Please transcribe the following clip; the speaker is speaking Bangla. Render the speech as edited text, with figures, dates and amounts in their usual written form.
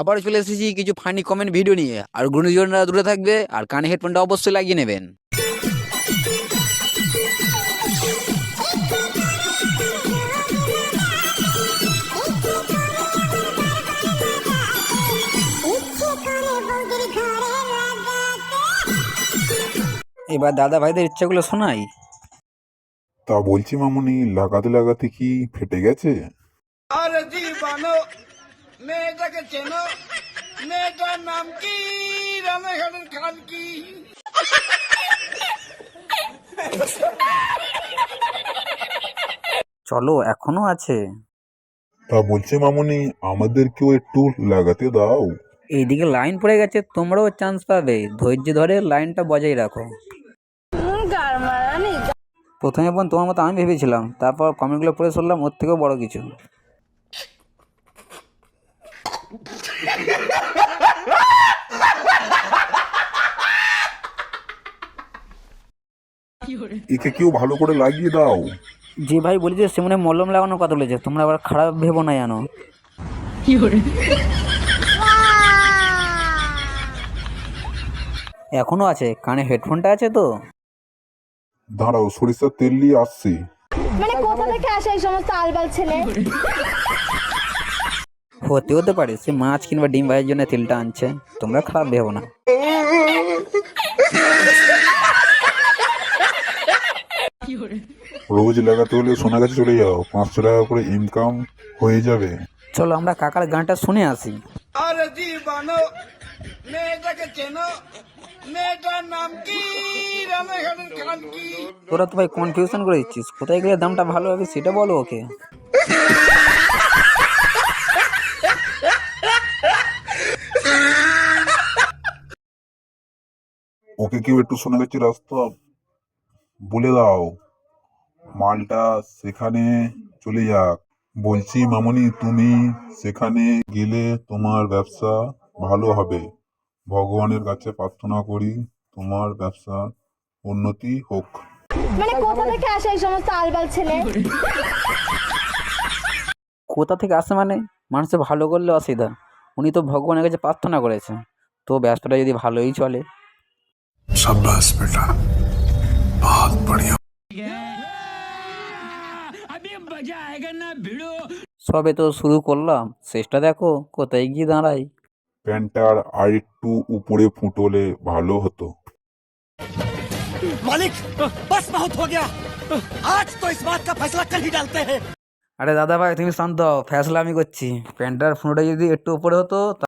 আবার চলে এসেছি কিছু ফানি কমেন্ট ভিডিও নিয়ে। আর গুণীজনরা দূরে থাকবে, আর কানে হেডফোনটা অবশ্যই লাগিয়ে নেবেন। এবার দাদা ভাইদের ইচ্ছাগুলো শোনাই। তা বলছি মামুনি, লাগাতে লাগাতে কি ফেটে গেছে? আরে জীবানো মেয়েটাকে চেনো, মেয়েটার নাম কি? রানাঘাটের খান কি? চলো, এখনো আছে। তা বলছি মামুনি, আমাদেরকেও একটু লাগাতে দাও। এইদিকে লাইন পড়ে গেছে, তোমরাও চান্স পাবে। ধৈর্য ধরে লাইনটা বজায় রাখো। প্রথমে বোন তোমার মতো আমি ভেবেছিলাম, তারপর কমেন্টগুলো পড়ে শুনলাম ওর থেকেও বড় কিছু। একে কেউ ভালো করে লাগিয়ে দাও। যে ভাই বলেছে সে মনে হয় মলম লাগানোর কথা বলেছে, তোমরা আবার খারাপ ভেবো না জানো। এখনো আছে, কানে হেডফোনটা আছে তো। দাঁড়াও, সরিষার তেল নিয়ে আসছি। মানে কোথা থেকে আসে এই সমস্ত আলবাল ছেলে? হতে পারে সে মাছ কিংবা ডিম ভাইয়ের জন্য তেলটা আনছে, তোমরা খারাপ ভেবো না। রোজ লাগাতে হলে সোনা গাছে চলে যাও, 500 টাকা করে ইনকাম হয়ে যাবে। চলো আমরা কাকার গানটা শুনে আসি। আরে জীবানো মেয়েটাকে চেনো, মেয়েটার নাম কি? রানাঘাটের খান কি? তোরা তো ভাই কনফিউশন করে দিচ্ছিস, কোথায় গেলে দামটা ভালো হবে সেটা বলো ওকে। ওকে কেউ একটু সোনা গাছের রাস্তা বলে দাও, মালটা সেখানে চলে যাক। বলছি মামুনি, তুমি সেখানে গেলে তোমার ব্যবসা ভালো হবে। ভগবানের কাছে প্রার্থনা করি তোমার ব্যবসার উন্নতি হোক। মানে কোথা থেকে আসে এই সমস্ত আলবাল ছেলে? কোথা থেকে আসে মানে, মানুষের ভালো করলে অসুবিধা? উনি তো ভগবানের কাছে প্রার্থনা করেছে, তো ব্যবসাটা যদি ভালোই চলে। शाबाश बेटा, बहुत बढ़िया। সবে তো শুরু করলাম, শেষটা দেখো কোথায় গিয়ে দাঁড়াই। প্যান্টটার আর একটু উপরে ফুটলে ভালো হতো। মালিক বস বহুত হো গয়া, আজ তো ইস বাত কা ফয়সলা কল হি ডালতে হ্যায়। আরে দাদা ভাই তুমি শান্ত হও, ফ্যাসলা আমি করছি। প্যান্টার ফুঁড়োটা যদি একটু উপরে হতো